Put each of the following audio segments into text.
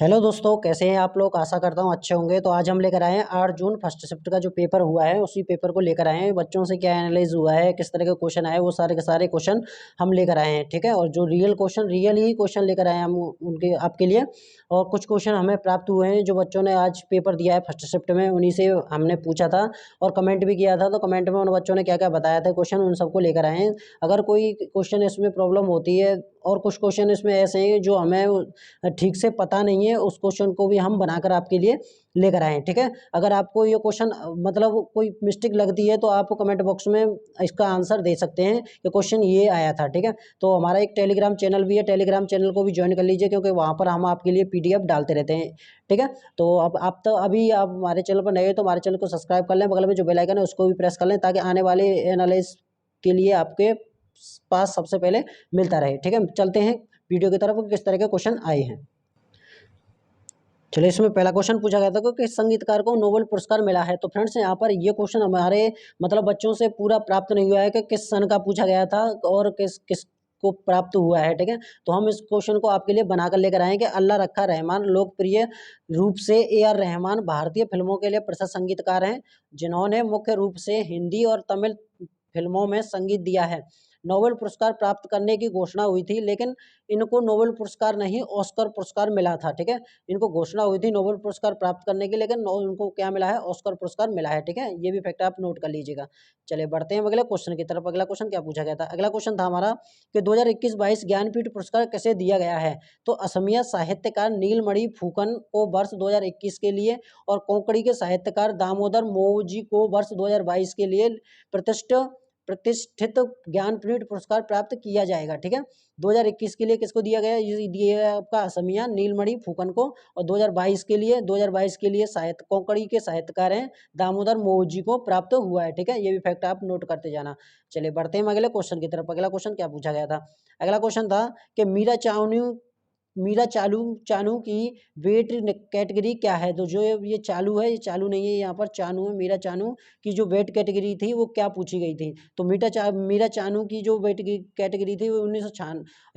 Hello दोस्तों, कैसे हैं आप लोग। आशा करता हूँ अच्छे होंगे। तो आज हम लेकर आए हैं 8 जून फर्स्ट शिफ्ट का जो पेपर हुआ है उसी पेपर को लेकर आए हैं। बच्चों से क्या एनालाइज हुआ है, किस तरह के क्वेश्चन आए, वो सारे के सारे क्वेश्चन हम लेकर आए हैं। ठीक है, और जो रियल क्वेश्चन रियल ही क्वेश्चन लेकर आए हैं हम उनके आपके लिए। और कुछ क्वेश्चन हमें प्राप्त हुए हैं जो बच्चों ने आज पेपर दिया है फर्स्ट शिफ्ट में, उन्हीं से हमने पूछा था और कमेंट भी किया था। तो कमेंट में उन बच्चों ने क्या क्या बताया था क्वेश्चन, उन सबको लेकर आए हैं। अगर कोई क्वेश्चन इसमें प्रॉब्लम होती है और कुछ क्वेश्चन इसमें ऐसे हैं जो हमें ठीक से पता नहीं है, उस क्वेश्चन को भी हम बनाकर आपके लिए लेकर आए हैं। ठीक है, अगर आपको ये क्वेश्चन मतलब कोई मिस्टेक लगती है तो आप कमेंट बॉक्स में इसका आंसर दे सकते हैं कि क्वेश्चन ये आया था। ठीक है, तो हमारा एक टेलीग्राम चैनल भी है, टेलीग्राम चैनल को भी ज्वाइन कर लीजिए क्योंकि वहाँ पर हम आपके लिए PDF डालते रहते हैं। ठीक है, तो अब आप तो अभी आप हमारे चैनल पर नए हो तो हमारे चैनल को सब्सक्राइब कर लें, बगल में जो बेल आइकन है उसको भी प्रेस कर लें ताकि आने वाले एनालिसिस के लिए आपके पास सबसे पहले मिलता रहे। ठीक है, चलते हैं वीडियो की तरफ किस तरह के क्वेश्चन आए हैं। चलिए, इसमें पहला क्वेश्चन पूछा गया था कि किस संगीतकार को नोबेल पुरस्कार मिला है। तो फ्रेंड्स, यहाँ पर ये क्वेश्चन हमारे मतलब बच्चों से पूरा प्राप्त नहीं हुआ है कि किस सन का पूछा गया था और किस किस को प्राप्त हुआ है। ठीक है, तो हम इस क्वेश्चन को आपके लिए बनाकर लेकर आए कि अल्लाह रखा रहमान लोकप्रिय रूप से AR रहमान भारतीय फिल्मों के लिए प्रसिद्ध संगीतकार हैं जिन्होंने मुख्य रूप से हिंदी और तमिल फिल्मों में संगीत दिया है। नोबेल पुरस्कार प्राप्त करने की घोषणा हुई थी, लेकिन इनको नोबेल पुरस्कार नहीं ऑस्कर पुरस्कार मिला था। ठीक है, इनको घोषणा हुई थी नोबेल पुरस्कार प्राप्त करने की, लेकिन उनको क्या मिला है, ऑस्कर पुरस्कार मिला है। ठीक है, ये भी फैक्ट आप नोट कर लीजिएगा। चलिए बढ़ते हैं अगले क्वेश्चन की तरफ। अगला क्वेश्चन क्या पूछा गया था। अगला क्वेश्चन था हमारा कि 2021-22 ज्ञानपीठ पुरस्कार कैसे दिया गया है। तो असमिया साहित्यकार नीलमणि फुकन को वर्ष 2021 के लिए और कोंकणी के साहित्यकार दामोदर मोवजी को वर्ष 2022 के लिए प्रतिष्ठित ज्ञानपीठ पुरस्कार प्राप्त किया जाएगा। ठीक है, 2021 के लिए किसको दिया गया, ये दिया गया आपका असमिया नीलमणि फुकन को, और 2022 के लिए साहित्य कोंकणी के साहित्यकार हैं दामोदर मोवजी को प्राप्त हुआ है। ठीक है, ये भी फैक्ट आप नोट करते जाना। चलिए बढ़ते हैं अगले क्वेश्चन की तरफ। अगला क्वेश्चन क्या पूछा गया था। अगला क्वेश्चन था कि मीरा चालू चानू की वेट कैटेगरी क्या है। तो जो ये चालू है, ये चालू नहीं है, यहाँ पर चानू है। मीरा चानू की जो वेट कैटेगरी थी वो क्या पूछी गई थी। तो मीरा चानू की जो वेट की कैटेगरी थी वो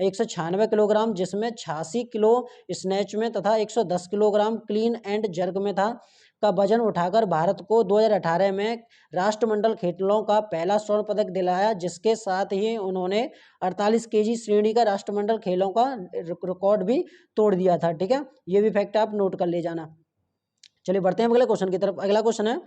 196 किलोग्राम, जिसमें 86 किलो स्नैच में तथा 110 किलोग्राम क्लीन एंड जर्क में था का वजन उठाकर भारत को 2018 में राष्ट्रमंडल खेलों का पहला स्वर्ण पदक दिलाया, जिसके साथ ही उन्होंने 48 केजी श्रेणी का राष्ट्रमंडल खेलों का रिकॉर्ड भी तोड़ दिया था। ठीक है, ये भी फैक्ट आप नोट कर ले जाना। चलिए बढ़ते हैं अगले क्वेश्चन की तरफ। अगला क्वेश्चन है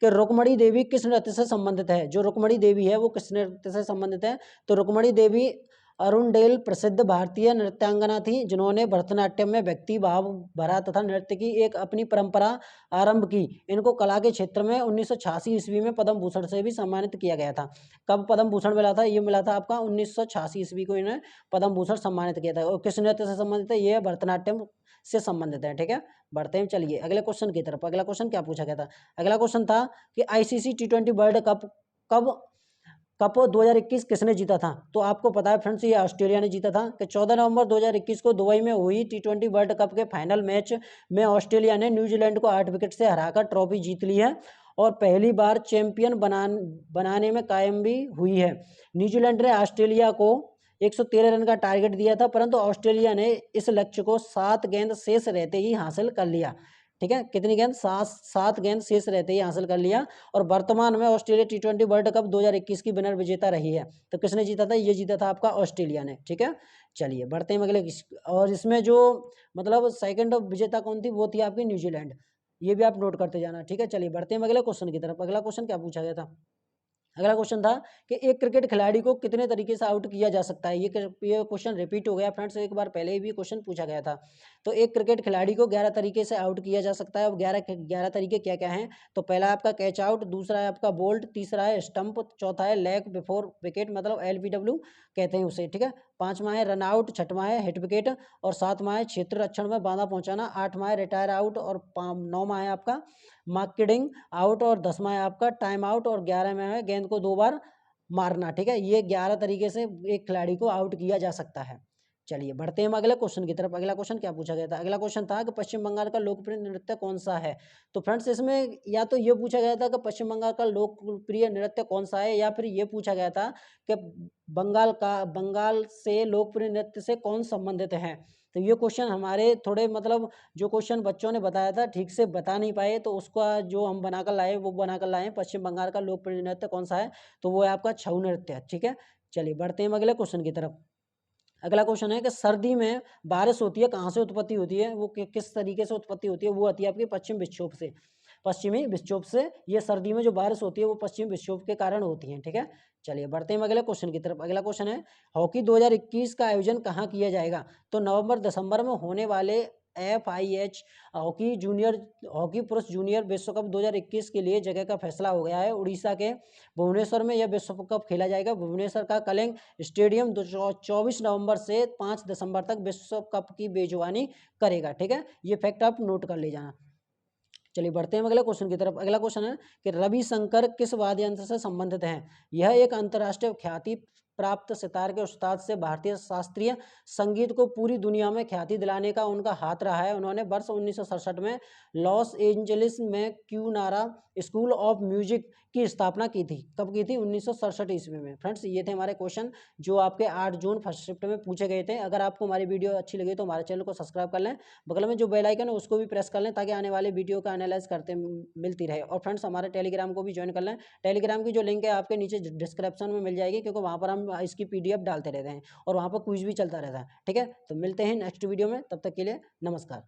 कि रुक्मणी देवी किस नृत्य से संबंधित है। जो रुक्मणी देवी है वो किस नृत्य से संबंधित है। तो रुक्मणी देवी अरुणडेल प्रसिद्ध भारतीय नृत्यांगना थी जिन्होंने भरतनाट्यम में व्यक्ति भाव भरा तथा नृत्य की एक अपनी परंपरा आरंभ की। इनको कला के क्षेत्र में 1986 ईस्वी में पद्म भूषण से भी सम्मानित किया गया था। कब पद्म भूषण मिला था, ये मिला था आपका 1986 ईस्वी को इन्हें पद्म भूषण सम्मानित किया था। और किस नृत्य से संबंधित है, ये भरतनाट्यम से संबंधित है। ठीक है, बढ़ते हैं चलिए अगले क्वेश्चन की तरफ। अगला क्वेश्चन क्या पूछा गया था। अगला क्वेश्चन था कि ICC T20 वर्ल्ड कप कब कप 2021 किसने जीता था। तो आपको पता है फ्रेंड्स, ये ऑस्ट्रेलिया ने जीता था कि 14 नवंबर 2021 को दुबई में हुई T20 वर्ल्ड कप के फाइनल मैच में ऑस्ट्रेलिया ने न्यूजीलैंड को 8 विकेट से हराकर ट्रॉफी जीत ली है और पहली बार चैंपियन बनाने में कायम भी हुई है। न्यूजीलैंड ने ऑस्ट्रेलिया को 113 रन का टारगेट दिया था, परंतु ऑस्ट्रेलिया ने इस लक्ष्य को 7 गेंद शेष रहते ही हासिल कर लिया। ठीक है, कितनी गेंद, 7 गेंद शेष रहते ही हासिल कर लिया। और वर्तमान में ऑस्ट्रेलिया T20 वर्ल्ड कप 2021 की विनर विजेता रही है। तो किसने जीता था, ये जीता था आपका ऑस्ट्रेलिया ने। ठीक है, चलिए बढ़ते हैं अगले। और इसमें जो मतलब सेकंड विजेता कौन थी, वो थी आपकी न्यूजीलैंड। ये भी आप नोट करते जाना। ठीक है, चलिए बढ़ते हैं अगले क्वेश्चन की तरफ। अगला क्वेश्चन क्या पूछा गया था। अगला क्वेश्चन था कि एक क्रिकेट खिलाड़ी को कितने तरीके से आउट किया जा सकता है। ये क्वेश्चन रिपीट हो गया फ्रेंड्स, एक बार पहले भी क्वेश्चन पूछा गया था। तो एक क्रिकेट खिलाड़ी को 11 तरीके से आउट किया जा सकता है। और 11 तरीके क्या क्या हैं। तो पहला आपका कैच आउट, दूसरा है आपका बोल्ड, तीसरा है स्टंप, चौथा है लेग बिफोर विकेट मतलब LBW कहते हैं उसे। ठीक है, पांचवा है रन आउट, छठवां है हिट विकेट, और सातवां है क्षेत्र रक्षण में बाधा पहुंचाना, आठवां है रिटायर आउट, और नौवां है आपका मार्केडिंग आउट, और 10वां है आपका टाइम आउट, और 11वां है गेंद को 2 बार मारना। ठीक है, ये 11 तरीके से एक खिलाड़ी को आउट किया जा सकता है। चलिए बढ़ते हैं हम अगले क्वेश्चन की तरफ। अगला क्वेश्चन क्या पूछा गया था। अगला क्वेश्चन था कि पश्चिम बंगाल का लोकप्रिय नृत्य कौन सा है। तो फ्रेंड्स, इसमें या तो ये पूछा गया था कि पश्चिम बंगाल का लोकप्रिय नृत्य कौन सा है, या फिर ये पूछा गया था कि बंगाल से लोकप्रिय नृत्य से कौन संबंधित है। तो ये क्वेश्चन हमारे थोड़े मतलब जो क्वेश्चन बच्चों ने बताया था ठीक से बता नहीं पाए, तो उसका जो हम बनाकर लाए वो बनाकर लाए। पश्चिम बंगाल का लोकप्रिय नृत्य कौन सा है? तो वो है आपका छऊ नृत्य। ठीक है, चलिए बढ़ते हैं अगले क्वेश्चन की तरफ। अगला क्वेश्चन है कि सर्दी में बारिश होती है, कहाँ से उत्पत्ति होती है? वो किस तरीके से उत्पत्ति होती है? वो आती है आपकी पश्चिम विक्षोभ से, पश्चिमी विक्षोभ से। ये सर्दी में जो बारिश होती है वो पश्चिमी विक्षोभ के कारण होती है। ठीक है, चलिए बढ़ते हैं अगले क्वेश्चन की तरफ। अगला क्वेश्चन है हॉकी 2021 का आयोजन कहाँ किया जाएगा? तो नवंबर दिसंबर में होने वाले FIH हॉकी पुरुष जूनियर विश्व कप 2021 के लिए जगह का फैसला हो गया है। उड़ीसा के भुवनेश्वर में यह विश्व कप खेला जाएगा। भुवनेश्वर का कलिंग स्टेडियम 24 नवंबर से 5 दिसंबर तक विश्व कप की मेजबानी करेगा। ठीक है, ये फैक्ट आप नोट कर ले जाना। चलिए बढ़ते हैं अगले क्वेश्चन की तरफ। अगला क्वेश्चन है कि रविशंकर किस वाद्य यंत्र से संबंधित हैं? यह एक अंतर्राष्ट्रीय ख्याति प्राप्त सितार के उस्ताद से भारतीय शास्त्रीय संगीत को पूरी दुनिया में ख्याति दिलाने का उनका हाथ रहा है। उन्होंने वर्ष 1967 में लॉस एंजलिस में क्यूनारा स्कूल ऑफ म्यूजिक की स्थापना की थी। कब की थी? 1967 ईस्वी में। फ्रेंड्स, ये थे हमारे क्वेश्चन जो आपके 8 जून फर्स्ट शिफ्ट में पूछे गए थे। अगर आपको हमारी वीडियो अच्छी लगी तो हमारे चैनल को सब्सक्राइब कर लें, बगल में जो बेल आइकन है उसको भी प्रेस कर लें ताकि आने वाले वीडियो का एनालाइज करते मिलती रहे। और फ्रेंड्स, हमारे टेलीग्राम को भी ज्वाइन कर लें। टेलीग्राम की जो लिंक है आपके नीचे डिस्क्रिप्शन में मिल जाएगी, क्योंकि वहाँ पर हम इसकी PDF डालते रहते हैं और वहाँ पर क्विज भी चलता रहता है। ठीक है, तो मिलते हैं नेक्स्ट वीडियो में, तब तक के लिए नमस्कार।